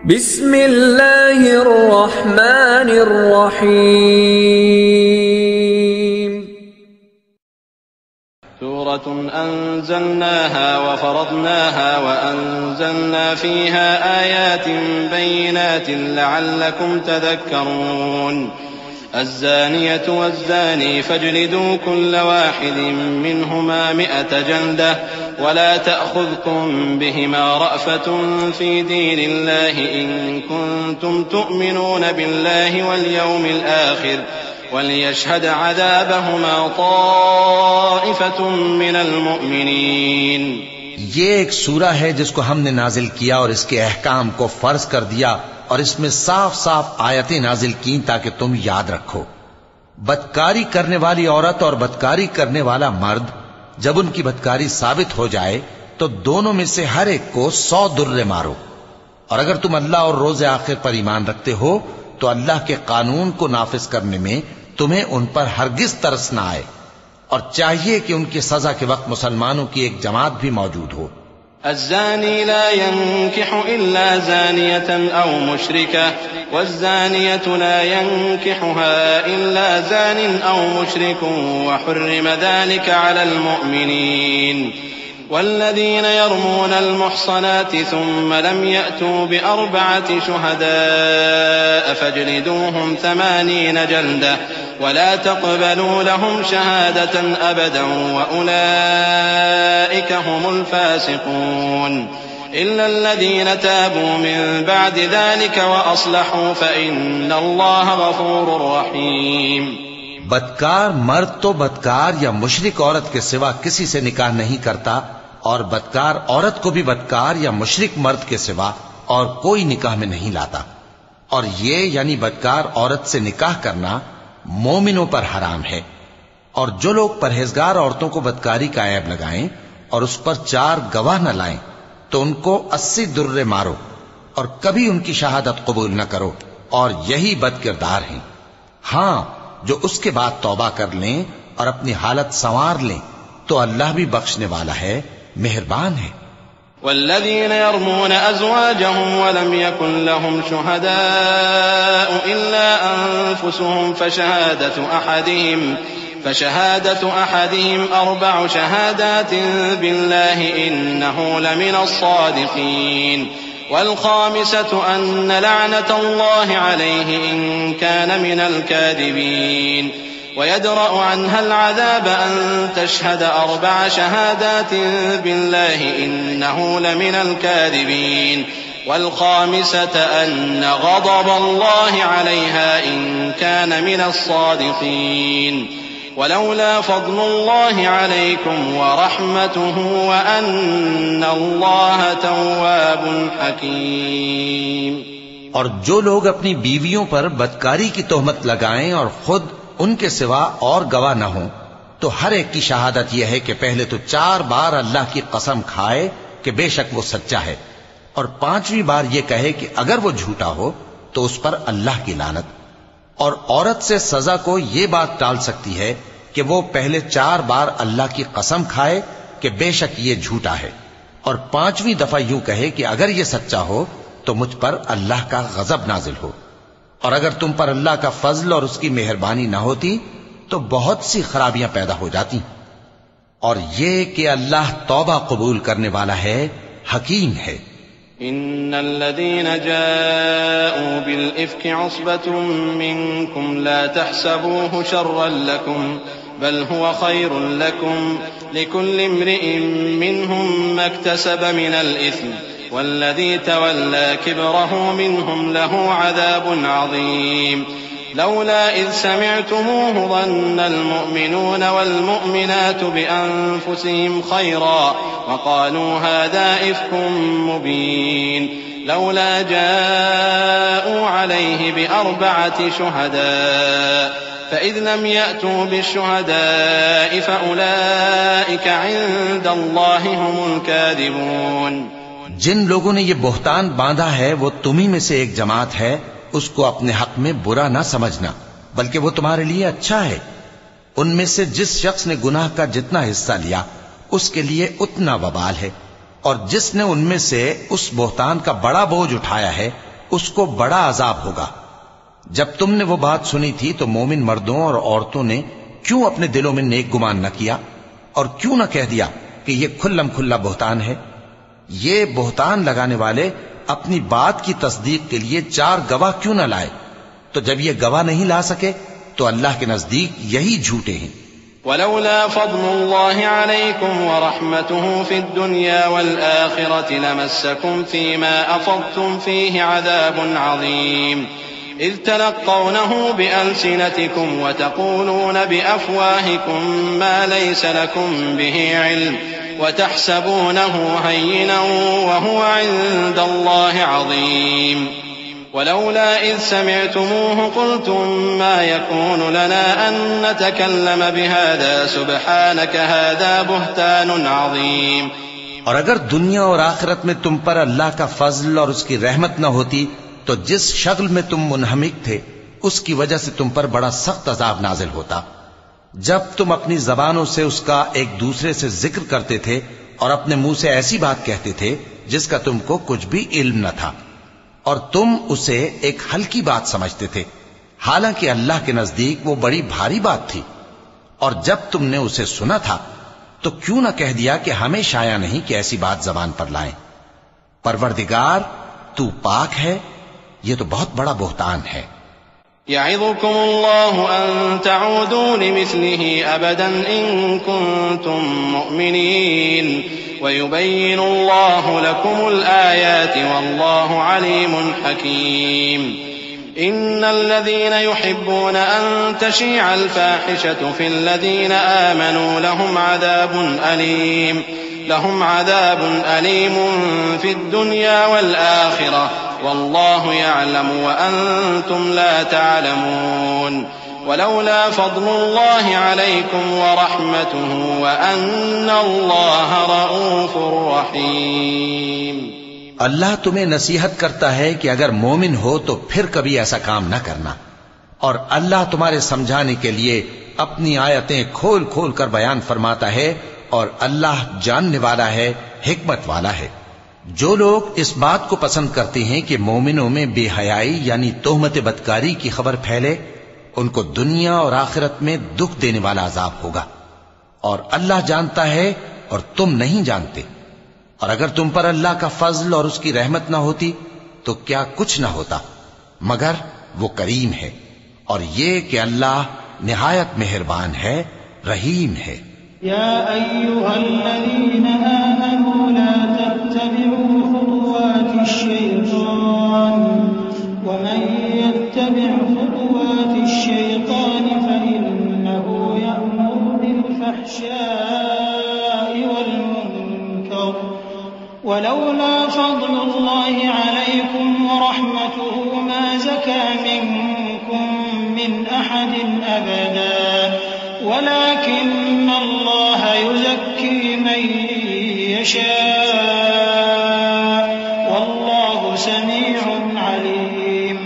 بسم اللہ الرحمن الرحیم سورة أنزلناها وفرضناها وأنزلنا فيها آيات بينات لعلكم تذكرون الزانية والزاني فاجلدوا كل واحد منهما 100 جلدة ولا تأخذكم بهما رأفة في دين الله إن كنتم تؤمنون بالله واليوم الآخر وليشهد عذابهما طائفة من المؤمنين۔ یہ ایک سورہ ہے جس کو ہم نے نازل کیا اور اس کے احکام کو فرض کر دیا اور اس میں صاف صاف آیتیں نازل کی تاکہ تم یاد رکھو۔ بدکاری کرنے والی عورت اور بدکاری کرنے والا مرد جب ان کی بدکاری ثابت ہو جائے تو دونوں میں سے ہر ایک کو 100 درے مارو، اور اگر تم اللہ اور روز آخر پر ایمان رکھتے ہو تو اللہ کے قانون کو نافذ کرنے میں تمہیں ان پر ہرگز ترس نہ آئے، اور چاہیے کہ ان کی سزا کے وقت مسلمانوں کی ایک جماعت بھی موجود ہو۔ الزاني لا ينكح إلا زانية أو مشركة والزانية لا ينكحها إلا زان أو مشرك وحرم ذلك على المؤمنين والذين يرمون المحصنات ثم لم يأتوا ب4 شهداء فاجلدوهم 80 جلدة ولا تقبلوا لهم شهادة أبدا وأولئك هم الفاسقون إلا الذين تابوا من بعد ذلك وأصلحوا فإن الله غفور رحيم۔ بدکار مرد تو بدکار یا مشرک عورت کے سوا کسی سے نکاح نہیں کرتا، اور بدکار عورت کو بھی بدکار یا مشرک مرد کے سوا اور کوئی نکاح میں نہیں لاتا، اور یہ یعنی بدکار عورت سے نکاح کرنا مومنوں پر حرام ہے۔ اور جو لوگ پرہیزگار عورتوں کو بدکاری کا عیب لگائیں اور اس پر 4 گواہ نہ لائیں تو ان کو 80 درے مارو اور کبھی ان کی شہادت قبول نہ کرو، اور یہی بد کردار ہیں۔ ہاں، جو اس کے بعد توبہ کر لیں اور اپنی حالت سنوار لیں تو اللہ بھی بخشنے والا ہے، مہربان ہے۔ والذين يرمون أزواجهم ولم يكن لهم شهداء إلا أنفسهم فشهادة أحدهم 4 شهادات بالله إنه لمن الصادقين والخامسة أن لعنة الله عليه إن كان من الكاذبين ويدرأ عنها العذاب أن تشهد 4 شهادات بالله إنه لمن الكاذبين والخامسة أن غضب الله عليها إن كان من الصادقين ولولا فضل الله عليكم ورحمته وأن الله تواب حكيم۔ اور جو لوگ اپنی بیویوں پر بدکاری کی تہمت لگائیں اور خود ان کے سوا اور گواہ نہ ہوں تو ہر ایک کی شہادت یہ ہے کہ پہلے تو 4 بار اللہ کی قسم کھائے کہ بے شک وہ سچا ہے، اور 5ویں بار یہ کہے کہ اگر وہ جھوٹا ہو تو اس پر اللہ کی لعنت۔ اور عورت سے سزا کو یہ بات ٹال سکتی ہے کہ وہ پہلے 4 بار اللہ کی قسم کھائے کہ بے شک یہ جھوٹا ہے، اور 5ویں دفعہ یوں کہے کہ اگر یہ سچا ہو تو مجھ پر اللہ کا غضب نازل ہو۔ اور اگر تم پر اللہ کا فضل اور اس کی مہربانی نہ ہوتی تو بہت سی خرابیاں پیدا ہو جاتی۔ اور یہ کہ اللہ توبہ قبول کرنے والا ہے، حکیم ہے۔ إن الذين جاءوا بالإفك عصبة منكم لا تحسبوه شرا لكم بل هو خير لكم لكل امرئ منهم ما اكتسب من الإثم والذي تولى كبره منهم له عذاب عظيم لولا إذ سمعتموه ظن المؤمنون والمؤمنات بأنفسهم خيرا وقالوا هذا إفك مبين لولا جاءوا عليه ب4 شهداء فإذ لم يأتوا بالشهداء فأولئك عند الله هم الكاذبون۔ جن لوگوں نے یہ بہتان باندھا ہے وہ تمہیں میں سے ایک جماعت ہے، اس کو اپنے حق میں برا نہ سمجھنا بلکہ وہ تمہارے لیے اچھا ہے۔ ان میں سے جس شخص نے گناہ کا جتنا حصہ لیا اس کے لیے اتنا وبال ہے، اور جس نے ان میں سے اس بہتان کا بڑا بوجھ اٹھایا ہے اس کو بڑا عذاب ہوگا۔ جب تم نے وہ بات سنی تھی تو مومن مردوں اور عورتوں نے کیوں اپنے دلوں میں نیک گمان نہ کیا اور کیوں نہ کہہ دیا کہ یہ کھلم کھلا بہتان ہے؟ یہ بہتان لگانے والے اپنی بات کی تصدیق کے لیے 4 گواہ کیوں نہ لائے؟ تو جب یہ گواہ نہیں لا سکے تو اللہ کے نزدیک یہی جھوٹے ہیں۔ ولولا فضل الله عليكم ورحمته في الدنيا والآخرة لمسكم فيما أفضتم فيه عذاب عظيم إذ تلقونه بألسنتكم وتقولون بأفواهكم ما ليس لكم به علم وتحسبونه هينا وهو عند الله عظيم ولولا إذ سمعتموه قلتم ما يكون لنا أن نتكلم بهذا سبحانك هذا بهتان عظيم۔ اور اگر دنیا اور آخرت میں تم پر اللہ کا فضل اور اس کی رحمت نہ ہوتی تو جس شغل میں تم منہمک تھے اس کی وجہ سے تم پر بڑا سخت عذاب نازل ہوتا، جب تم اپنی زبانوں سے اس کا ایک دوسرے سے ذکر کرتے تھے اور اپنے منہ سے ایسی بات کہتے تھے جس کا تم کو کچھ بھی علم نہ تھا، اور تم اسے ایک ہلکی بات سمجھتے تھے، حالانکہ اللہ کے نزدیک وہ بڑی بھاری بات تھی۔ اور جب تم نے اسے سنا تھا تو کیوں نہ کہہ دیا کہ ہمیں شایع نہیں کہ ایسی بات زبان پر لائیں؟ پروردگار تو پاک ہے، یہ تو بہت بڑا بہتان ہے۔ يعظكم الله أن تعودوا لمثله أبدا إن كنتم مؤمنين ويبين الله لكم الآيات والله عليم حكيم إن الذين يحبون أن تشيع الفاحشة في الذين آمنوا لهم عذاب أليم في الدنيا والآخرة والله يعلم وأنتم لا تعلمون ولولا فضل الله عليكم ورحمته وأن الله رؤوف رحيم۔ اللہ تمہیں نصیحت کرتا ہے کہ اگر مومن ہو تو پھر کبھی ایسا کام نہ کرنا، اور اللہ تمہارے سمجھانے کے لیے اپنی آیتیں کھول کھول کر بیان فرماتا ہے، اور اللہ جاننے والا ہے، حکمت والا ہے۔ جو لوگ اس بات کو پسند کرتے ہیں کہ مومنوں میں بے حیائی یعنی تہمت بدکاری کی خبر پھیلے، ان کو دنیا اور آخرت میں دکھ دینے والا عذاب ہوگا، اور اللہ جانتا ہے اور تم نہیں جانتے۔ اور اگر تم پر اللہ کا فضل اور اس کی رحمت نہ ہوتی تو کیا کچھ نہ ہوتا، مگر وہ کریم ہے، اور یہ کہ اللہ نہایت مہربان ہے، رحیم ہے۔ یا ایھا الذین آمنوا لا تتبعوا خطوات الشیطان ومن يتبع خطوات الشیطان فإنه یأمر بالفحشاء والمنکر ولولا فضل الله عليكم ورحمته ما زكى منكم من أحد أبدا ولكن الله يزكي من يشاء والله سميع عليم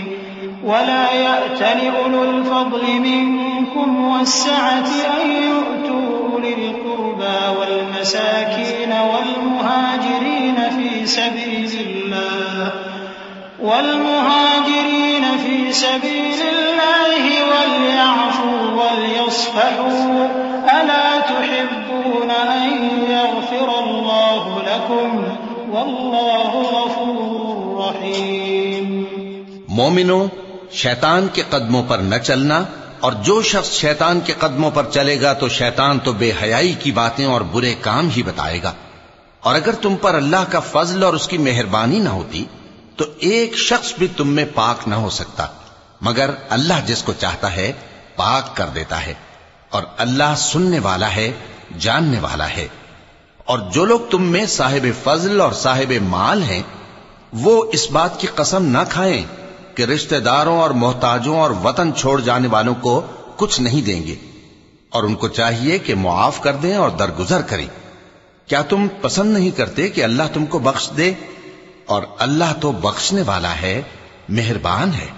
ولا يأتل أولو الفضل منكم والسعة أن يؤتوا أولي القربى والمساكين والمهاجرين في سبيل الله وليعفوا وليصفحوا ألا تحبون أن يغفر الله لكم والله غفور رحيم۔ مومنوں، شیطان کے قدموں پر نہ چلنا، اور جو شخص شیطان کے قدموں پر چلے گا تو شیطان تو بے حیائی کی باتیں اور برے کام ہی بتائے گا۔ اور اگر تم پر اللہ کا فضل اور اس کی مہربانی نہ ہوتی تو ایک شخص بھی تم میں پاک نہ ہو سکتا، مگر اللہ جس کو چاہتا ہے پاک کر دیتا ہے، اور اللہ سننے والا ہے، جاننے والا ہے۔ اور جو لوگ تم میں صاحب فضل اور صاحب مال ہیں وہ اس بات کی قسم نہ کھائیں کہ رشتہ داروں اور محتاجوں اور وطن چھوڑ جانے والوں کو کچھ نہیں دیں گے، اور ان کو چاہیے کہ معاف کر دیں اور درگزر کریں۔ کیا تم پسند نہیں کرتے کہ اللہ تم کو بخش دے؟ اور اللہ تو بخشنے والا ہے، مہربان ہے۔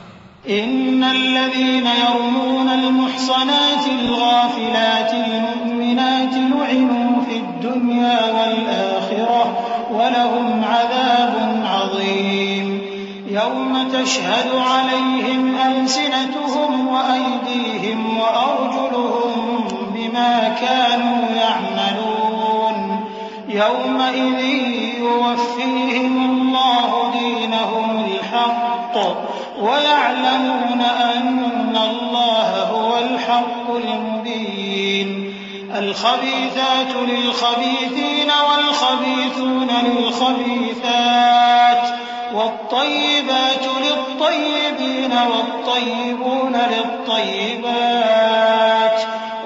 ان الذين يرمون المحصنات الغافلات المؤمنات لعنوا في الدنيا والآخرة ولهم عذاب عظيم يوم تشهد عليهم ألسنتهم وأيديهم وأرجلهم بما كانوا يعملون يومئذ يوفيهم الله دينهم الحق ويعلمون أن الله هو الحق المبين الخبيثات للخبيثين والخبيثون للخبيثات والطيبات للطيبين والطيبون للطيبات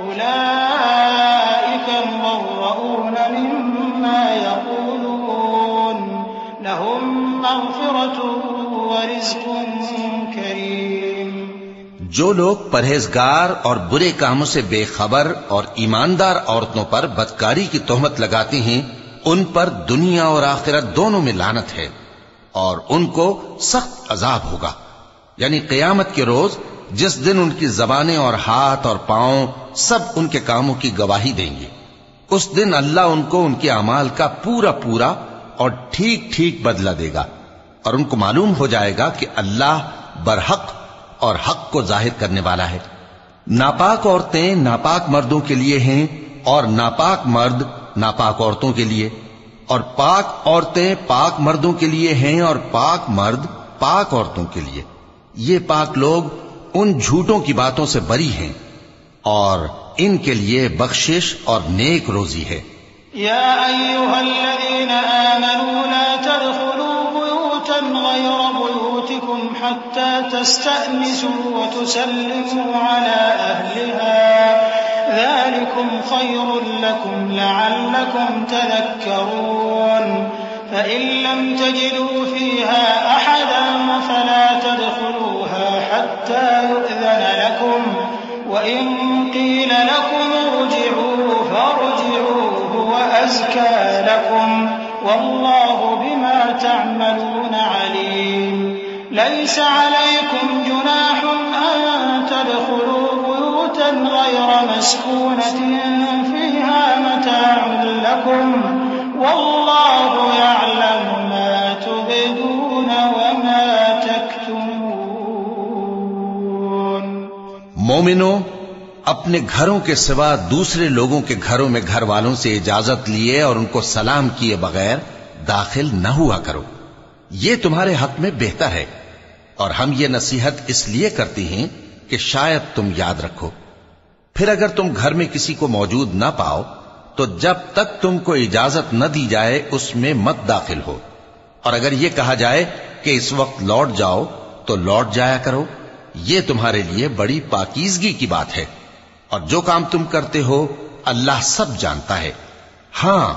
أولئك مبرؤون مما يقولون لهم مغفرة ورزق کریم۔ جو لوگ پرہیزگار اور برے کاموں سے بے خبر اور ایماندار عورتوں پر بدکاری کی تہمت لگاتے ہیں ان پر دنیا اور آخرت دونوں میں لعنت ہے اور ان کو سخت عذاب ہوگا، یعنی قیامت کے روز جس دن ان کی زبانیں اور ہاتھ اور پاؤں سب ان کے کاموں کی گواہی دیں گے۔ اس دن اللہ ان کو ان کے اعمال کا پورا پورا اور ٹھیک ٹھیک بدلہ دے گا، اور ان کو معلوم ہو جائے گا کہ اللہ برحق اور حق کو ظاہر کرنے والا ہے۔ ناپاک عورتیں ناپاک مردوں کے لیے ہیں اور ناپاک مرد ناپاک عورتوں کے لیے، اور پاک عورتیں پاک مردوں کے لیے ہیں اور پاک مرد پاک عورتوں کے لیے۔ یہ پاک لوگ ان جھوٹوں کی باتوں سے بری ہیں اور ان کے لیے بخشش اور نیک روزی ہے۔ یا ایھا الذین آمنوا لا تدخلوا بیوتا غیر بیوتکم حتی تستأنسوا وتسلموا علی اہلها ذلكم خير لكم لعلكم تذكرون فإن لم تجدوا فيها أحدا فلا تدخلوها حتى يؤذن لكم وإن قيل لكم ارجعوا فارجعوا هو أزكى لكم والله بما تعملون عليم ليس عليكم جناح أن تدخلوا بيوتا غير مسكونة فيها متاع لكم والله يعلم ما تبدون وما تكتمون۔ مومنو، اپنے گھروں کے سوا دوسرے لوگوں کے گھروں میں گھر والوں سے اجازت لیے اور ان کو سلام کیے بغیر داخل نہ ہوا کرو، یہ تمہارے حق میں بہتر ہے، اور ہم یہ نصیحت اس لیے کرتے ہیں کہ شاید تم یاد رکھو۔ پھر اگر تم گھر میں کسی کو موجود نہ پاؤ تو جب تک تم کو اجازت نہ دی جائے اس میں مت داخل ہو، اور اگر یہ کہا جائے کہ اس وقت لوٹ جاؤ تو لوٹ جایا کرو، یہ تمہارے لیے بڑی پاکیزگی کی بات ہے، اور جو کام تم کرتے ہو اللہ سب جانتا ہے۔ ہاں،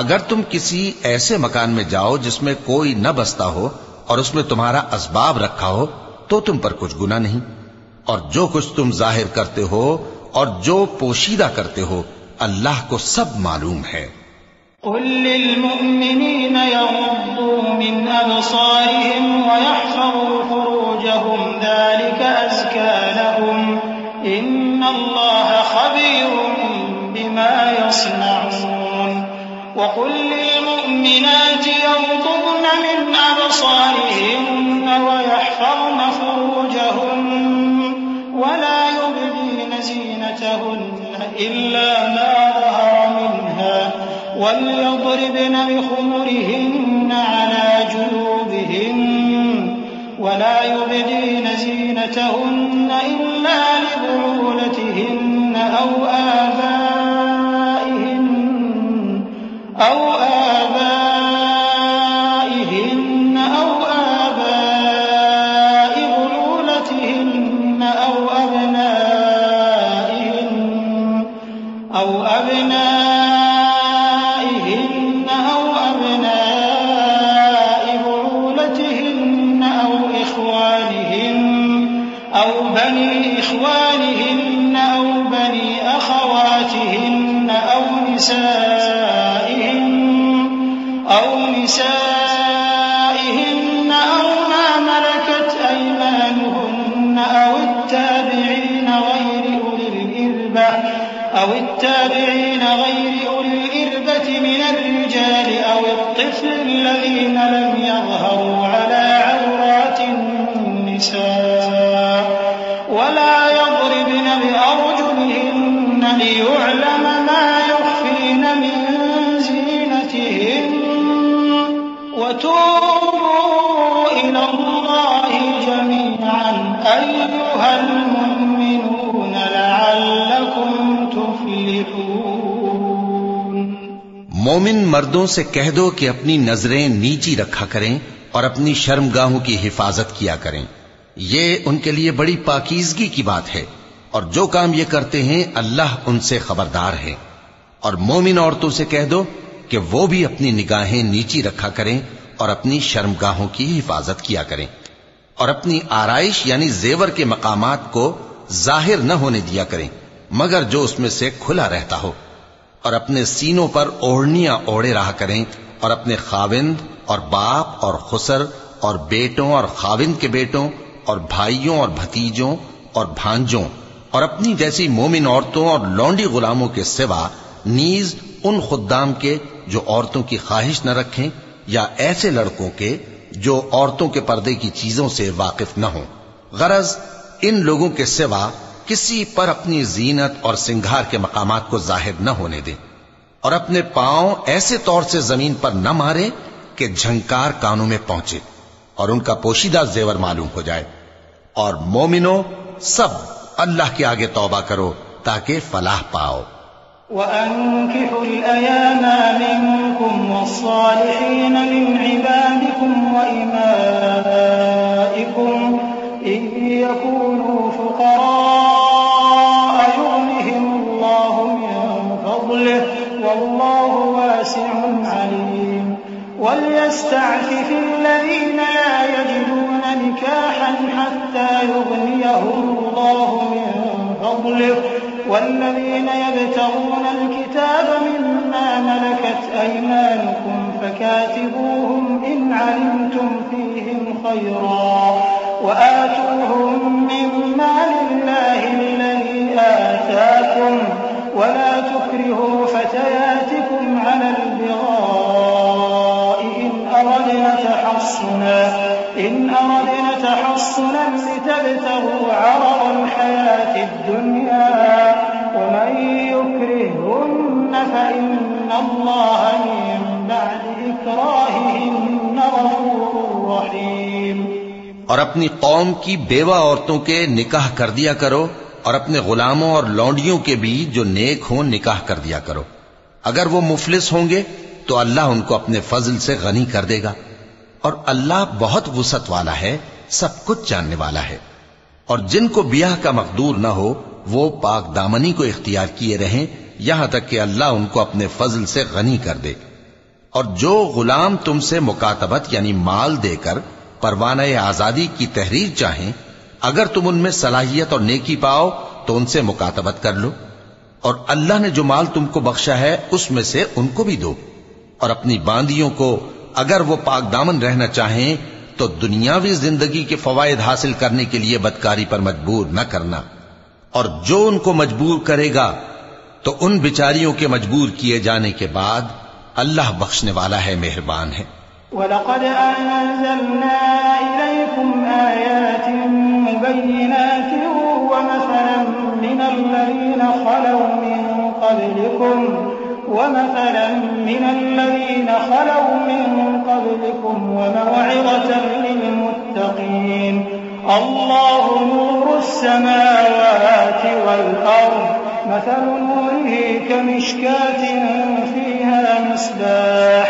اگر تم کسی ایسے مکان میں جاؤ جس میں کوئی نہ بستا ہو اور اس میں تمہارا اسباب رکھا ہو تو تم پر کچھ گناہ نہیں، اور جو کچھ تم ظاہر کرتے ہو اور جو پوشیدہ کرتے ہو اللہ کو سب معلوم ہے۔ قل للمؤمنین یغضوا من ابصارهم ويحفظوا فروجهم ذلك ازكى لهم ان اللہ خبیر بما يصنعون وقل للمؤمنات يغضضن من ابصارهن ويحفظن فروجهن ولا يبدين زينتهن إلا ما ظهر منها وليضربن بخمرهن على جيوبهن ولا يبدين زينتهن إلا لبعولتهن أو آبائهن أو آباء بعولتهن أو أبنائهن أو أبناء بعولتهن أو إخوانهن أو بني إخوانهن أو بني أخواتهن أو نسائهن أو ما ملكت أيمانهن أو التابعين غير أولي الإربة من الرجال أو الطفل الذين لم يظهروا على عورات النساء ولا يضربن بأرجلهن ليعلم ما يخفين من زينتهن وتوبوا إلى الله جميعا أيها المؤمنون لعلكم تفلحون۔ مومن مردوں سے کہہ دو کہ اپنی نظریں نیچی رکھا کریں اور اپنی شرمگاہوں کی حفاظت کیا کریں، یہ ان کے لیے بڑی پاکیزگی کی بات ہے، اور جو کام یہ کرتے ہیں اللہ ان سے خبردار ہے۔ اور مومن عورتوں سے کہہ دو کہ وہ بھی اپنی نگاہیں نیچی رکھا کریں اور اپنی شرمگاہوں کی حفاظت کیا کریں، اور اپنی آرائش یعنی زیور کے مقامات کو ظاہر نہ ہونے دیا کریں مگر جو اس میں سے کھلا رہتا ہو، اور اپنے سینوں پر اوڑھنیاں اوڑے رہا کریں، اور اپنے خاوند اور باپ اور خسر اور بیٹوں اور خاوند کے بیٹوں اور بھائیوں اور بھتیجوں اور بھانجوں اور اپنی جیسی مومن عورتوں اور لونڈی غلاموں کے سوا نیز ان خدام کے جو عورتوں کی خواہش نہ رکھیں، یا ایسے لڑکوں کے جو عورتوں کے پردے کی چیزوں سے واقف نہ ہوں۔ غرض ان لوگوں کے سوا کسی پر اپنی زینت اور سنگھار کے مقامات کو ظاہر نہ ہونے دیں، اور اپنے پاؤں ایسے طور سے زمین پر نہ مارے کہ جھنکار کانوں میں پہنچے اور ان کا پوشیدہ زیور معلوم ہو جائے۔ اور مومنوں سب اللہ کے آگے توبہ کرو تاکہ فلاح پاؤ۔ وَأَنكِحُوا الْأَيَامَ مِنكُمْ وَالصَّالِحِينَ مِنْ عِبَادِكُمْ وَإِمَائِكُمْ إِنْ يَكُونُوا فُقَرَاءَ يُغْنِهِمُ اللَّهُ مِنْ فَضْلِهِ وَاللَّهُ وَاسِعٌ عَلِيمٌ وَلْيَسْتَعْفِفِ الَّذِينَ لَا يَجِدُونَ نِكَاحًا حَتَّى يُغْنِيَهُمُ اللَّهُ مِنْ فَضْلِهِ والذين يبتغون الكتاب مما ملكت أيمانكم فكاتبوهم إن علمتم فيهم خيرا وآتوهم من مال الله الذي آتاكم ولا تكرهوا فتياتكم على البغاء إن أردنا تحصنا لتبتغوا عرض الحياة الدنيا ومن يكرههن فإن الله من بعد إكراههن غفور رحيم۔ اور اپنی قوم کی بیوہ عورتوں کے نکاح کر دیا کرو، اور اپنے غلاموں اور لونڈیوں کے بھی جو نیک ہوں نکاح کر دیا کرو۔ اگر وہ مفلس ہوں گے تو اللہ ان کو اپنے فضل سے غنی کر دے گا، اور اللہ بہت وسعت والا ہے، سب کچھ جاننے والا ہے۔ اور جن کو بیاہ کا مقدور نہ ہو وہ پاک دامنی کو اختیار کیے رہیں یہاں تک کہ اللہ ان کو اپنے فضل سے غنی کر دے۔ اور جو غلام تم سے مکاتبت یعنی مال دے کر پروانہ آزادی کی تحریر چاہیں، اگر تم ان میں صلاحیت اور نیکی پاؤ تو ان سے مکاتبت کر لو، اور اللہ نے جو مال تم کو بخشا ہے اس میں سے ان کو بھی دو۔ اور اپنی باندیوں کو اگر وہ پاک دامن رہنا چاہیں تو دنیاوی زندگی کے فوائد حاصل کرنے کے لیے بدکاری پر مجبور نہ کرنا، اور جو ان کو مجبور کرے گا تو ان بیچاریوں کے مجبور کیے جانے کے بعد اللہ بخشنے والا ہے، مہربان ہے۔ وَلَقَدْ أَنزَلْنَا إِلَيْكُمْ آيَاتٍ مُبَيِّنَاتٍ وَمَثَلًا مِّنَ الَّذِينَ خَلَوْا مِن قَبْلِكُمْ وَمَوْعِظَةً لِّلْمُتَّقِينَ اللَّهُ نُورُ السَّمَاوَاتِ وَالْأَرْضِ مَثَلُ نُورِهِ كَمِشْكَاةٍ فِيهَا مِصْبَاحٌ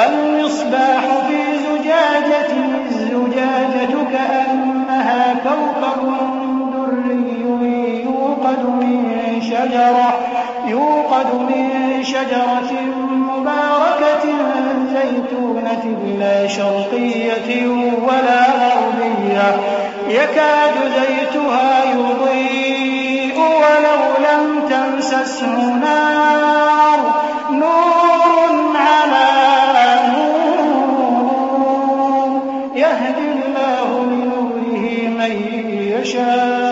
الْمِصْبَاحُ فِي زُجَاجَةٍ الزُّجَاجَةُ كَأَنَّهَا كَوْكَبٌ دُرِّيٌّ يُوقَدُ مِن شَجَرَةٍ مُبَارَكَةٍ زَيْتُونَةٍ لَّا شَرْقِيَّةٍ وَلَا غَرْبِيَّةٍ يَكَادُ زَيْتُهَا يُضِيءُ وَلَوْ لَمْ تَمْسَسْهُ نَارٌ نُّورٌ عَلَىٰ نُورٍ يَهْدِي اللَّهُ لِنُورِهِ مَن يَشَاءُ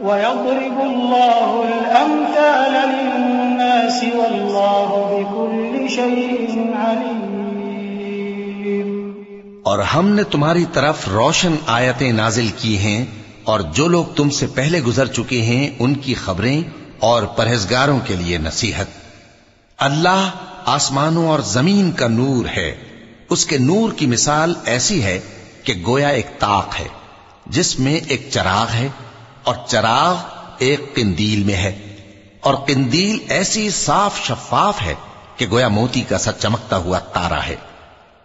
وَيَضْرِبُ اللَّهُ الْأَمْثَالَ لِلنَّاسِ وَاللَّهُ بِكُلِّ شَيْءٍ عَلِيمٌ۔ اور ہم نے تمہاری طرف روشن آیتیں نازل کی ہیں اور جو لوگ تم سے پہلے گزر چکے ہیں ان کی خبریں اور پرہیزگاروں کے لیے نصیحت۔ اللہ آسمانوں اور زمین کا نور ہے، اس کے نور کی مثال ایسی ہے کہ گویا ایک طاق ہے جس میں ایک چراغ ہے، اور چراغ ایک قندیل میں ہے، اور قندیل ایسی صاف شفاف ہے کہ گویا موتی کا سا چمکتا ہوا تارا ہے۔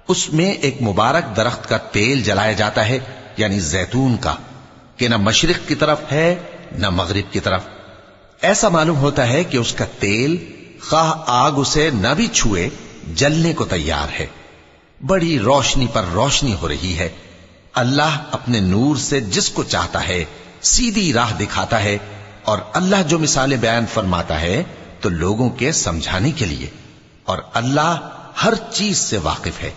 اس میں ایک مبارک درخت کا تیل جلایا جاتا ہے، یعنی زیتون کا، کہ نہ مشرق کی طرف ہے نہ مغرب کی طرف۔ ایسا معلوم ہوتا ہے کہ اس کا تیل خواہ آگ اسے نہ بھی چھوئے جلنے کو تیار ہے۔ بڑی روشنی پر روشنی ہو رہی ہے۔ اللہ اپنے نور سے جس کو چاہتا ہے سیدھی راہ دکھاتا ہے، اور اللہ جو مثالیں بیان فرماتا ہے تو لوگوں کے سمجھانے کے لیے، اور اللہ ہر چیز سے واقف ہے۔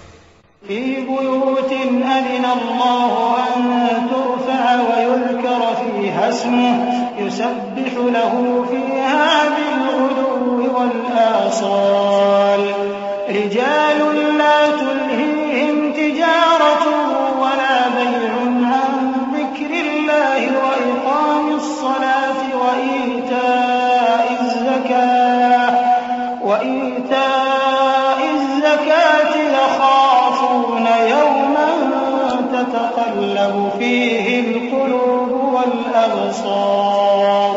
فی بیوت اذن اللہ ان ترفع ویذکر فیہا اسمہ یسبح له فیہا بالغدو والآصال رجال لا تلہیہم تجارت ولا بیع عن ذکر اللہ وإقام الصلاة وإيتاء الزكاة يخافون يوما تتقلب فيه القلوب والأبصار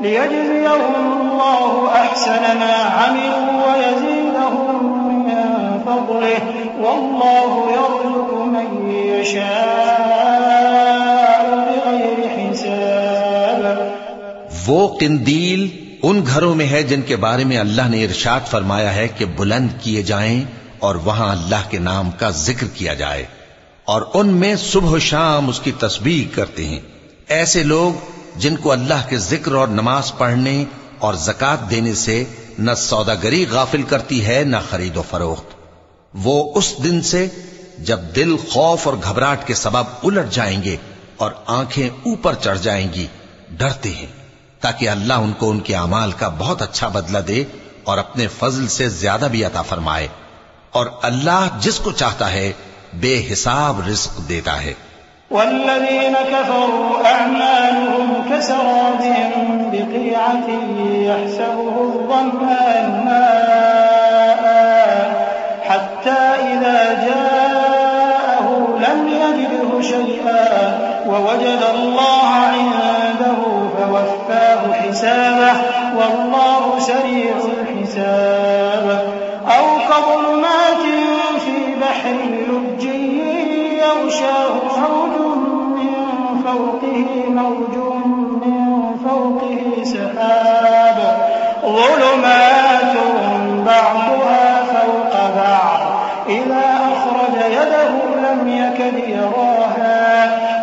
ليجزيهم الله أحسن ما عملوا ويزيدهم من فضله والله يرزق من يشاء بغير حساب۔ وہ قندیل ان گھروں میں ہے جن کے بارے میں اللہ نے ارشاد فرمایا ہے کہ بلند کیے جائیں اور وہاں اللہ کے نام کا ذکر کیا جائے، اور ان میں صبح و شام اس کی تسبیح کرتے ہیں۔ ایسے لوگ جن کو اللہ کے ذکر اور نماز پڑھنے اور زکوٰۃ دینے سے نہ سوداگری غافل کرتی ہے نہ خرید و فروخت۔ وہ اس دن سے جب دل خوف اور گھبراہٹ کے سبب الٹ جائیں گے اور آنکھیں اوپر چڑھ جائیں گی ڈرتے ہیں، تاکہ اللہ ان کو ان کے اعمال کا بہت اچھا بدلہ دے اور اپنے فضل سے زیادہ بھی عطا فرمائے، اور اللہ جس کو چاہتا ہے بے حساب رزق دیتا ہے۔ والذين كفروا أعمالهم كسراب بقيعة يحسبه الظمآن ماء حتى إذا جاءه لم يجده شيئا ووجد الله عنده فوفاه حسابه والله سريع الحساب أو كظلمات في بحر لجي يغشاه موج من فوقه سحاب ظلمات بعضها فوق بعض إذا أخرج يده لم يكد يراها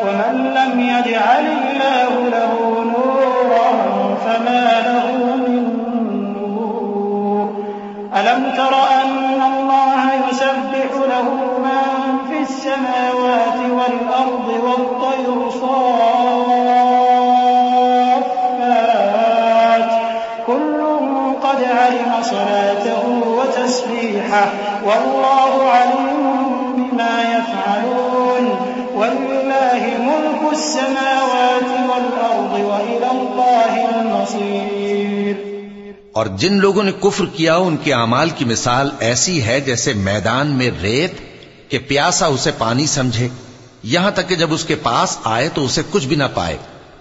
ومن لم يجعل الله له نورا فما له من نور ألم تر أن الله يسبح له من في السماوات والأرض والطير صافات كل قد علم صلاته وتسبيحه والله عليم بما يفعلون ولله ملك السماوات والأرض وإلى الله المصير۔ اور جن لوگوں نے کفر کیا ان کے اعمال کی مثال ایسی ہے جیسے میدان میں ریت کہ پیاسا اسے پانی سمجھے، یہاں تک کہ جب اس کے پاس آئے تو اسے کچھ بھی نہ پائے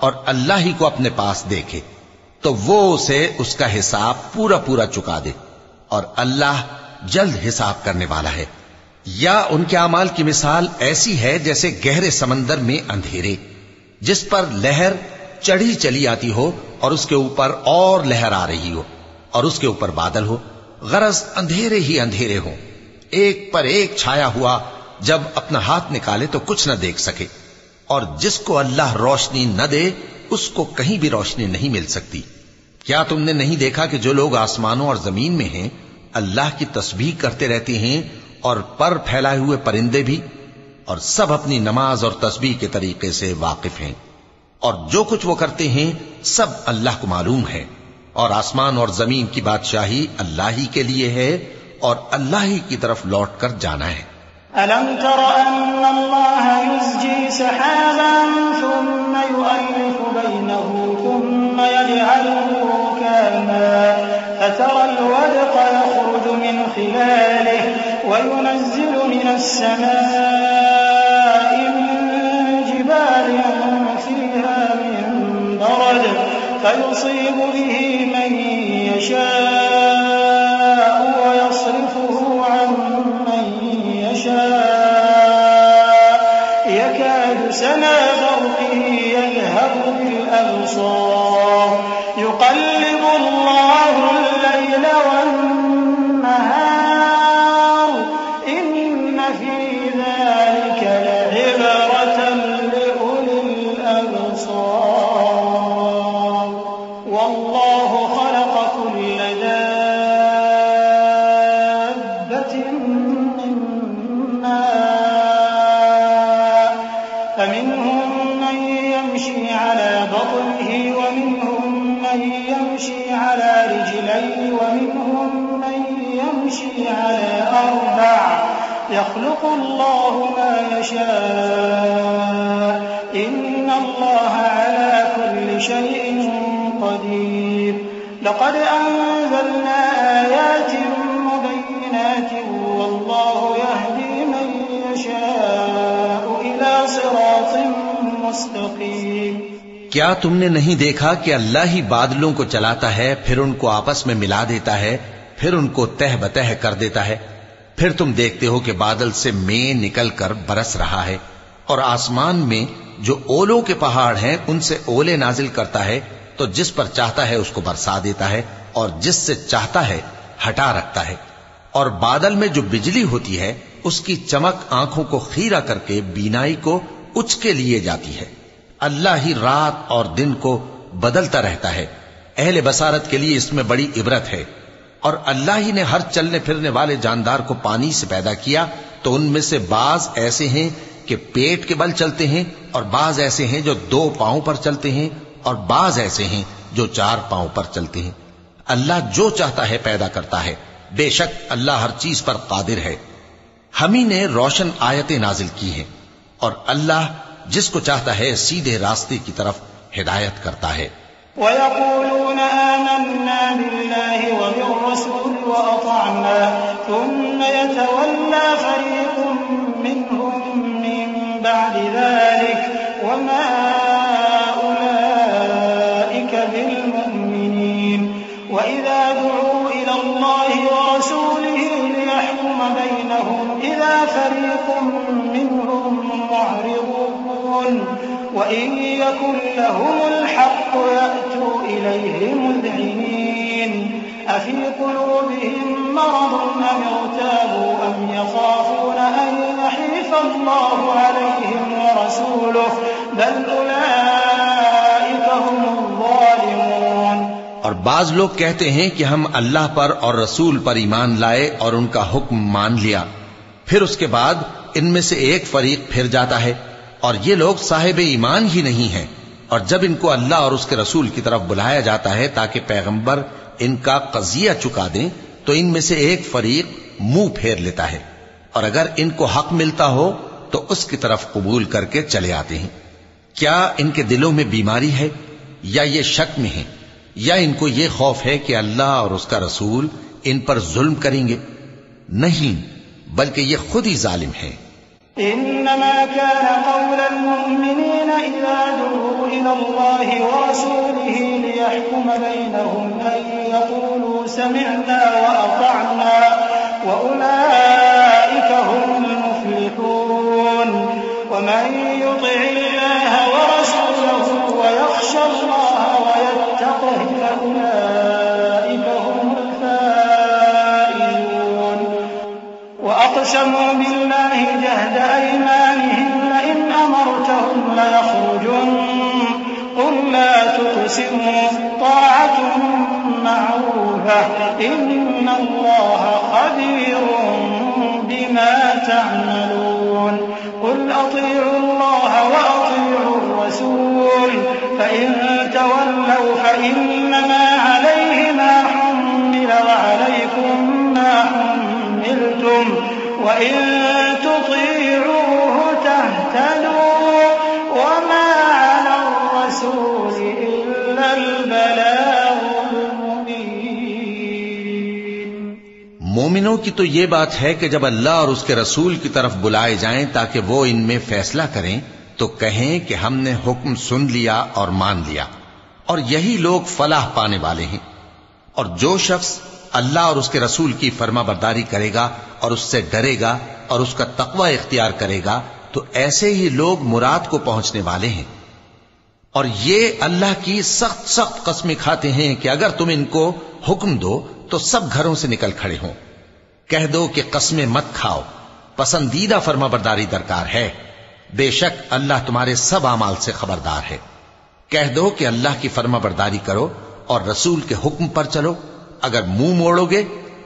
اور اللہ ہی کو اپنے پاس دیکھے تو وہ اسے اس کا حساب پورا پورا چکا دے، اور اللہ جلد حساب کرنے والا ہے۔ یا ان کے اعمال کی مثال ایسی ہے جیسے گہرے سمندر میں اندھیرے جس پر لہر چڑھی چلی آتی ہو اور اس کے اوپر اور لہر آ رہی ہو اور اس کے اوپر بادل ہو، غرض اندھیرے ہی اندھیرے ہوں، ایک پر ایک چھایا ہوا، جب اپنا ہاتھ نکالے تو کچھ نہ دیکھ سکے، اور جس کو اللہ روشنی نہ دے اس کو کہیں بھی روشنی نہیں مل سکتی۔ کیا تم نے نہیں دیکھا کہ جو لوگ آسمانوں اور زمین میں ہیں اللہ کی تسبیح کرتے رہتے ہیں، اور پر پھیلائے ہوئے پرندے بھی، اور سب اپنی نماز اور تسبیح کے طریقے سے واقف ہیں، اور جو کچھ وہ کرتے ہیں سب اللہ کو معلوم ہے، اور آسمان اور زمین کی بادشاہی اللہ ہی کے لیے ہے اور اللہ ہی کی طرف لوٹ کر جانا ہے۔ ألم تر أن الله يزجي سحابا ثم يؤلف بينه ثم يجعله ركاما فترى الودق يخرج من خلاله وينزل من السماء من جبال فيها من برد فيصيب به من يشاء ويصرفه عن من يشاء يكاد سنا برقه يذهب بالأبصار يقلب الله الليل والنهار إن في ذلك لعبرة لأولي الأبصار والله خلق كل دابة من ماء فمنهم من يمشي على بطنه ومنهم من يمشي على رجلين ومنهم من يمشي على أربع يخلق الله ما يشاء إن الله على كل شيء قدير لقد أنزلنا آيات مبينات والله يهدي من يشاء إلى صراط مستقيم کیا تم نے نہیں دیکھا کہ اللہ ہی بادلوں کو چلاتا ہے پھر ان کو آپس میں ملا دیتا ہے پھر ان کو تہ بتہ کر دیتا ہے پھر تم دیکھتے ہو کہ بادل سے مے نکل کر برس رہا ہے اور آسمان میں جو اولوں کے پہاڑ ہیں ان سے اولے نازل کرتا ہے تو جس پر چاہتا ہے اس کو برسا دیتا ہے اور جس سے چاہتا ہے ہٹا رکھتا ہے اور بادل میں جو بجلی ہوتی ہے اس کی چمک آنکھوں کو خیرہ کر کے بینائی کو اچ کے لیے جاتی ہے اللہ ہی رات اور دن کو بدلتا رہتا ہے اہل بصارت کے لیے اس میں بڑی عبرت ہے اور اللہ ہی نے ہر چلنے پھرنے والے جاندار کو پانی سے پیدا کیا تو ان میں سے بعض ایسے ہیں کہ پیٹ کے بل چلتے ہیں اور بعض ایسے ہیں جو 2 پاؤں پر چلتے ہیں اور بعض ایسے ہیں جو 4 پاؤں پر چلتے ہیں اللہ جو چاہتا ہے پیدا کرتا ہے بے شک اللہ ہر چیز پر قادر ہے ہم ہی نے روشن آیتیں نازل کی ہیں اور اللہ جس کو چاہتا ہے سیدھے راستے کی طرف ہدایت کرتا ہے وَيَقُولُونَ آمَنَّا بِاللَّهِ وَبِالرَّسُولِ وَأَطَعْنَا ثُمَّ يَتَوَلَّى فَرِيقٌ مِّنْهُم مِّن بَعْدِ ذَلِكَ وَمَا أُولَٰئِكَ بِالْمُؤْمِنِينَ وَإِذَا دُعُوا إِلَى اللَّهِ وَرَسُولِهِ لِيَحْكُمَ بَيْنَهُمْ إِذَا فَرِيقٌ مِّنْهُم مُّعْرِضُونَ وَإِن يَكُن لَّهُمُ الْحَقُّ يَأْتُوا إِلَيْهِ مُذْعِنِينَ أَفِي قُلُوبِهِم مَّرَضٌ أَمِ ارْتَابُوا أَمْ يَخَافُونَ أَن يَحِيفَ اللَّهُ عَلَيْهِمْ وَرَسُولُهُ بَلْ أُولَٰئِكَ هُمُ الظَّالِمُونَ اور بعض لوگ کہتے ہیں کہ ہم اللہ پر اور رسول پر ایمان لائے اور ان کا حکم مان لیا پھر اس کے بعد ان میں سے ایک فریق پھر جاتا ہے اور یہ لوگ صاحب ایمان ہی نہیں ہیں اور جب ان کو اللہ اور اس کے رسول کی طرف بلایا جاتا ہے تاکہ پیغمبر ان کا قضیہ چکا دیں تو ان میں سے ایک فریق منہ پھیر لیتا ہے اور اگر ان کو حق ملتا ہو تو اس کی طرف قبول کر کے چلے آتے ہیں کیا ان کے دلوں میں بیماری ہے یا یہ شک میں ہیں یا ان کو یہ خوف ہے کہ اللہ اور اس کا رسول ان پر ظلم کریں گے نہیں بلکہ یہ خود ہی ظالم ہیں إنما كان قول المؤمنين إذا دعوا إلى الله ورسوله ليحكم بينهم أن يقولوا سمعنا وأطعنا وأولئك هم المفلحون ومن يطع الله ورسوله ويخشى الله ويتقه فأولئك هم الفائزون وأقسموا بالله جهد أيمانهم لئن أمرتهم ليخرجن قل لا تقسموا طاعة معروفة إن الله خبير بما تعملون قل أطيعوا الله وأطيعوا الرسول فإن تولوا فإنما عليه ما حمل وعليكم ما حملتم وإن تطيعوا مومنوں کی تو یہ بات ہے کہ جب اللہ اور اس کے رسول کی طرف بلائے جائیں تاکہ وہ ان میں فیصلہ کریں تو کہیں کہ ہم نے حکم سن لیا اور مان لیا، اور یہی لوگ فلاح پانے والے ہیں۔ اور جو شخص اللہ اور اس کے رسول کی فرما برداری کرے گا اور اس سے ڈرے گا اور اس کا تقوی اختیار کرے گا تو ایسے ہی لوگ مراد کو پہنچنے والے ہیں۔ اور یہ اللہ کی سخت سخت قسمیں کھاتے ہیں کہ اگر تم ان کو حکم دو تو سب گھروں سے نکل کھڑے ہوں۔ کہہ دو کہ قسمیں مت کھاؤ، پسندیدہ فرما برداری درکار ہے، بے شک اللہ تمہارے سب اعمال سے خبردار ہے۔ کہہ دو کہ اللہ کی فرما برداری کرو اور رسول کے حکم پر چلو۔ اگر منہ موڑو گے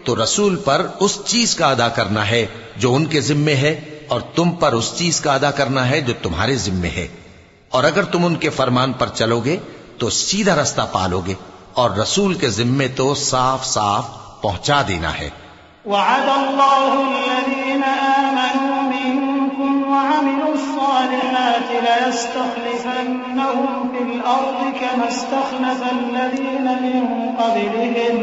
تو رسول پر اس چیز کا ادا کرنا ہے جو ان کے ذمے ہے، اور تم پر اس چیز کا ادا کرنا ہے جو تمہارے ذمے ہے۔ اور اگر تم ان کے فرمان پر چلو گے تو سیدھا رستہ پالو گے، اور رسول کے ذمے تو صاف صاف پہنچا دینا ہے۔ وعد الله الذين آمنوا منكم وعملوا الصالحات ليستخلفنهم في الأرض كما استخلف الذين من قبلهم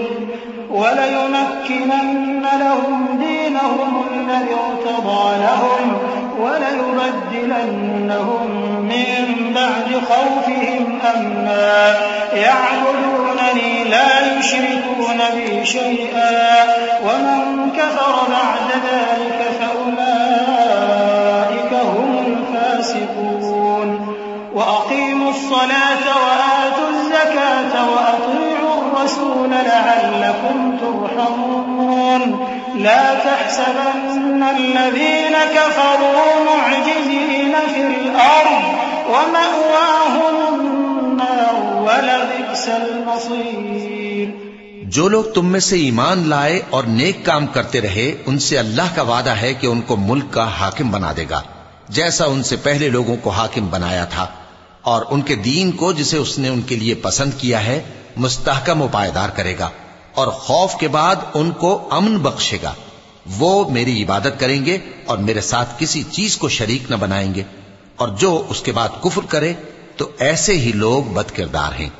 وليمكنن لهم دينهم الذي ارتضى لهم وليبدلنهم من بعد خوفهم أمنا يعبدونني لا يشركون بي شيئا ومن كفر بعد ذلك فأولئك هم الفاسقون وأقيموا الصلاة وآتوا الزكاة وأطيعوا الرسول لعلكم ترحمون لا تحسبن الذين كفروا معجزين في الأرض ومأواهم النار ولبئس المصير۔ جو لوگ تم میں سے ایمان لائے اور نیک کام کرتے رہے ان سے اللہ کا وعدہ ہے کہ ان کو ملک کا حاکم بنا دے گا، جیسا ان سے پہلے لوگوں کو حاکم بنایا تھا، اور ان کے دین کو جسے اس نے ان کے لیے پسند کیا ہے مستحکم و پائیدار کرے گا، اور خوف کے بعد ان کو امن بخشے گا۔ وہ میری عبادت کریں گے اور میرے ساتھ کسی چیز کو شریک نہ بنائیں گے، اور جو اس کے بعد کفر کرے تو ایسے ہی لوگ بد کردار ہیں۔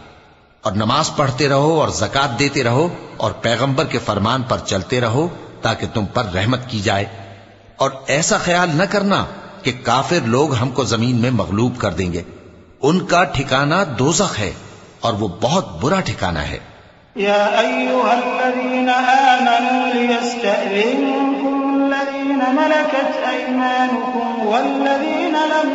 اور نماز پڑھتے رہو اور زکوٰۃ دیتے رہو اور پیغمبر کے فرمان پر چلتے رہو تاکہ تم پر رحمت کی جائے، اور ایسا خیال نہ کرنا کہ کافر لوگ ہم کو زمین میں مغلوب کر دیں گے، ان کا ٹھکانہ دوزخ ہے اور وہ بہت برا ٹھکانہ ہے۔ يا أيها الذين آمنوا ليستأذنكم الذين ملكت أيمانكم والذين لم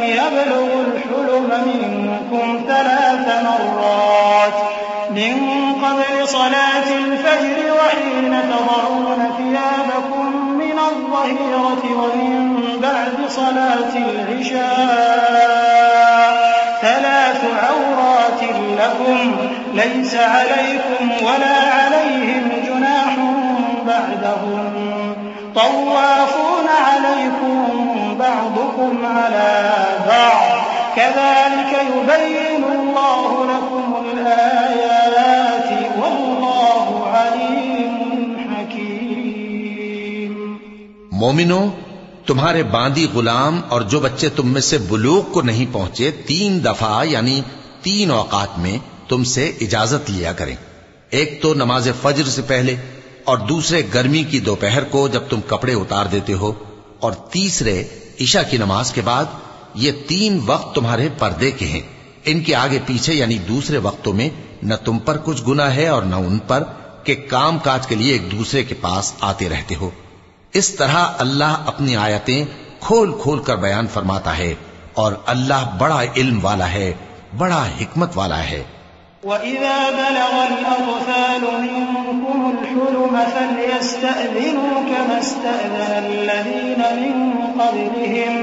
يبلغوا الحلم منكم 3 مرات من قبل صلاة الفجر وحين تضعون ثيابكم من الظهيرة ومن بعد صلاة العشاء 3 عورات لكم ليس عليكم ولا عليهم جناح بعدهم طوافون عليكم بعضكم على بعض كذلك يبين الله لكم الآيات والله عليم حكيم۔ مومنو، تمہارے باندی غلام اور جو بچے تم میں سے بلوغ کو نہیں پہنچے 3 دفعہ یعنی 3 اوقات میں تم سے اجازت لیا کریں، ایک تو نماز فجر سے پہلے، اور دوسرے گرمی کی دوپہر کو جب تم کپڑے اتار دیتے ہو، اور تیسرے عشاء کی نماز کے بعد۔ یہ 3 وقت تمہارے پردے کے ہیں، ان کے آگے پیچھے یعنی دوسرے وقتوں میں نہ تم پر کچھ گناہ ہے اور نہ ان پر کہ کام کاج کے لیے ایک دوسرے کے پاس آتے رہتے ہو۔ اس طرح اللہ اپنی آیتیں کھول کھول کر بیان فرماتا ہے، اور اللہ بڑا علم والا ہے، بڑا حکمت والا ہے۔ وَإِذَا بَلَغَ الْأَطْفَالُ مِنكُمُ الْحُلُمَ فَلْيَسْتَأْذِنُوا كَمَا اسْتَأْذَنَ الَّذِينَ مِن قَبْلِهِمْ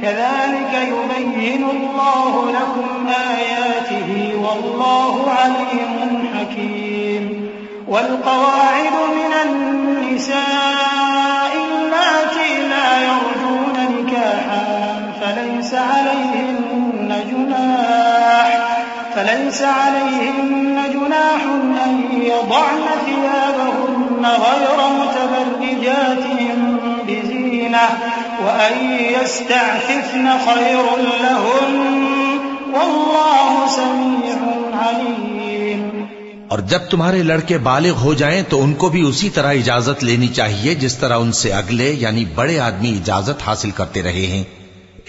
كَذَلِكَ يُبَيِّنُ اللَّهُ لَكُمْ آيَاتِهِ وَاللَّهُ عَلِيمٌ حَكِيمٌ۔ وَالْقَوَاعِدُ مِنَ النِّسَاءِ اللَّاتِي لَا يَرْجُونَ نِكَاحًا فَلَيْسَ عليهن جناح أن يضعن ثيابهن غير متبرجات بزينة وأن يستعففن خير لهن والله سميع عليم۔ اور جب تمہارے لڑکے بالغ ہو جائیں تو ان کو بھی اسی طرح اجازت لینی چاہیے جس طرح ان سے اگلے یعنی بڑے آدمی اجازت حاصل کرتے رہے ہیں.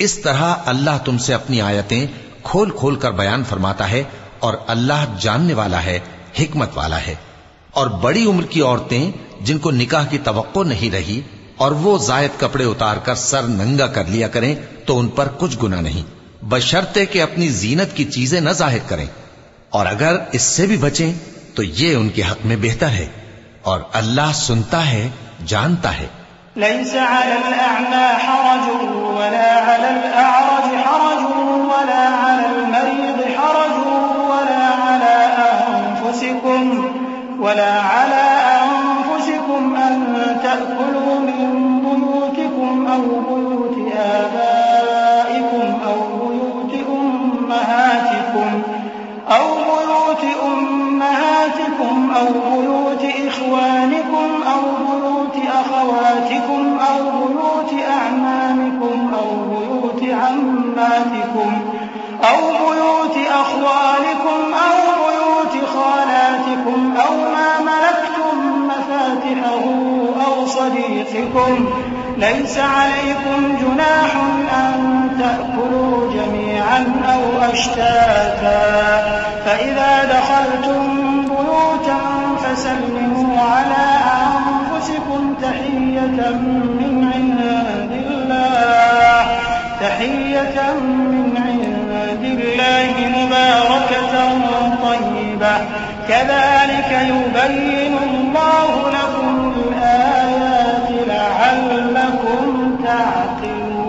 اس طرح اللہ تم سے اپنی آیتیں کھول کھول کر بیان فرماتا ہے اور اللہ جاننے والا ہے، حکمت والا ہے. اور بڑی عمر کی عورتیں جن کو نکاح کی توقع نہیں رہی اور وہ زائد کپڑے اتار کر سر ننگا کر لیا کریں تو ان پر کچھ گناہ نہیں، بشرطے کہ اپنی زینت کی چیزیں نہ ظاہر کریں، اور اگر اس سے بھی بچیں تو یہ ان کے حق میں بہتر ہے، اور اللہ سنتا ہے، جانتا ہے. ليس على الأعمى حرج ولا على الأعرج حرج ولا على المريض حرج ولا على أنفسكم أن تأكلوا من بيوتكم أو بيوت آبائكم أو بيوت أمهاتكم أو بيوت إخوانكم أو بيوت أخواتكم أو بيوت أعمامكم أو بيوت عماتكم أو بيوت أخوالكم أو بيوت خالاتكم أو ما ملكتم مفاتحه أو صديقكم. ليس عليكم جناح أن تأكلوا جميعا أو أشتاتا فإذا دخلتم بيوتا فسلموا على أنفسكم تحية من عند الله مباركة طيبة كذلك يبين الله لكم الآيات لعلكم تعقلون.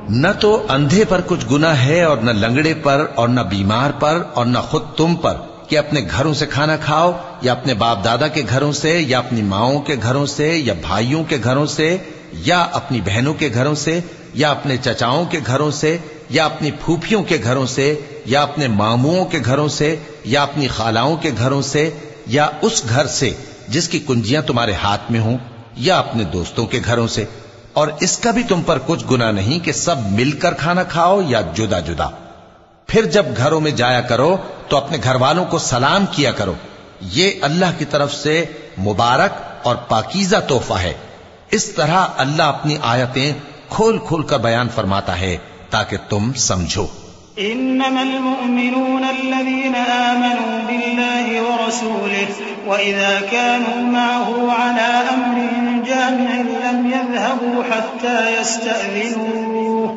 نہ تو اندھے پر کچھ گناہ ہے اور نہ لنگڑے پر اور نہ بیمار پر اور نہ خود تم پر کہ اپنے گھروں سے کھانا کھاؤ یا اپنے باپ دادا کے گھروں سے یا اپنی ماؤں کے گھروں سے یا بھائیوں کے گھروں سے یا اپنی بہنوں کے گھروں سے یا اپنے چچاؤں کے گھروں سے یا اپنی پھوپھیوں کے گھروں سے یا اپنے ماموؤں کے گھروں سے یا اپنی خالاؤں کے گھروں سے یا اس گھر سے جس کی کنجیاں تمہارے ہاتھ میں ہوں یا اپنے دوستوں کے گھروں سے. اور اس کا بھی تم پر کچھ گناہ نہیں کہ سب مل کر کھانا کھاؤ یا جدا جدا. پھر جب گھروں میں جایا کرو تو اپنے گھر والوں کو سلام کیا کرو، یہ اللہ کی طرف سے مبارک اور پاکیزہ تحفہ ہے. اس طرح اللہ اپنی آیتیں کھول کھول کر بیان فرماتا ہے تاکہ تم سمجھو. إنما المؤمنون الذين آمنوا بالله ورسوله وإذا كانوا معه على أمر جامع لم يذهبوا حتى يستأذنوه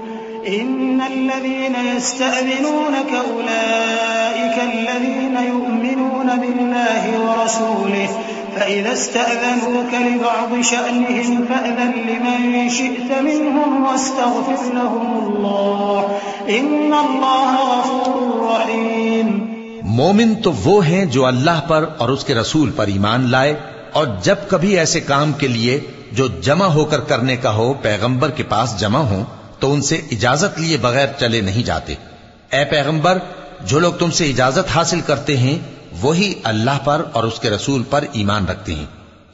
إن الذين يستأذنونك أولئك الذين يؤمنون بالله ورسوله فإذا استأذنوك لبعض شأنهم فأذن لمن شئت منهم واستغفر لهم الله إن الله غفور رحيم. مومن تو وہ ہیں جو اللہ پر اور اس کے رسول پر ایمان لائے اور جب کبھی ایسے کام کے لیے جو جمع ہو کر کرنے کا ہو پیغمبر کے پاس جمع ہوں تو ان سے اجازت لیے بغیر چلے نہیں جاتے. اے پیغمبر، جو لوگ تم سے اجازت حاصل کرتے ہیں وہی اللہ پر اور اس کے رسول پر ایمان رکھتے ہیں.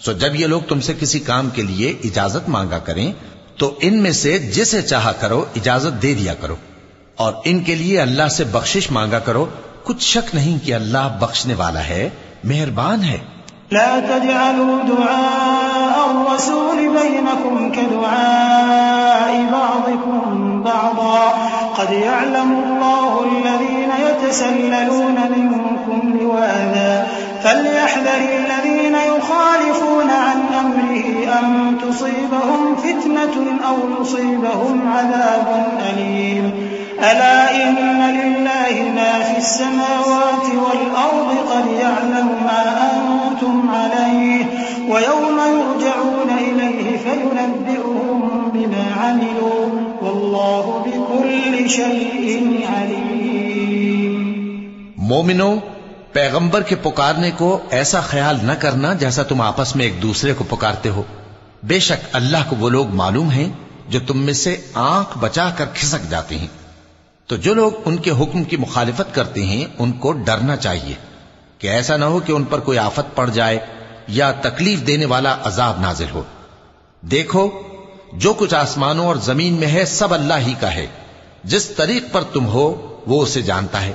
سو جب یہ لوگ تم سے کسی کام کے لیے اجازت مانگا کریں تو ان میں سے جسے چاہا کرو اجازت دے دیا کرو، اور ان کے لیے اللہ سے بخشش مانگا کرو. کچھ شک نہیں کہ اللہ بخشنے والا ہے، مہربان ہے. لا تجعلوا دعاء الرسول بينكم كدعاء بعضكم بعضا قد يعلم الله الذين يتسللون منكم لواذا فليحذر الذين يخالفون عن أمره أن تصيبهم فتنة أو يصيبهم عذاب أليم. ألا إن لله ما في السماوات والأرض قد يعلم ما أنتم عليه ويوم يرجعون إليه فينبئهم بما عملوا والله بكل شيء عليم. مومنو، پیغمبر کے پکارنے کو ایسا خیال نہ کرنا جیسا تم آپس میں ایک دوسرے کو پکارتے ہو. بے شک اللہ کو وہ لوگ معلوم ہیں جو تم میں سے آنکھ بچا کر کھسک جاتے ہیں. تو جو لوگ ان کے حکم کی مخالفت کرتے ہیں ان کو ڈرنا چاہیے کہ ایسا نہ ہو کہ ان پر کوئی آفت پڑ جائے یا تکلیف دینے والا عذاب نازل ہو. دیکھو، جو کچھ آسمانوں اور زمین میں ہے سب اللہ ہی کا ہے. جس طریق پر تم ہو وہ اسے جانتا ہے.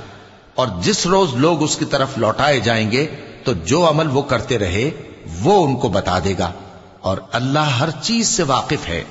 اور جس روز لوگ اس کی طرف لوٹائے جائیں گے تو جو عمل وہ کرتے رہے وہ ان کو بتا دے گا، اور اللہ ہر چیز سے واقف ہے۔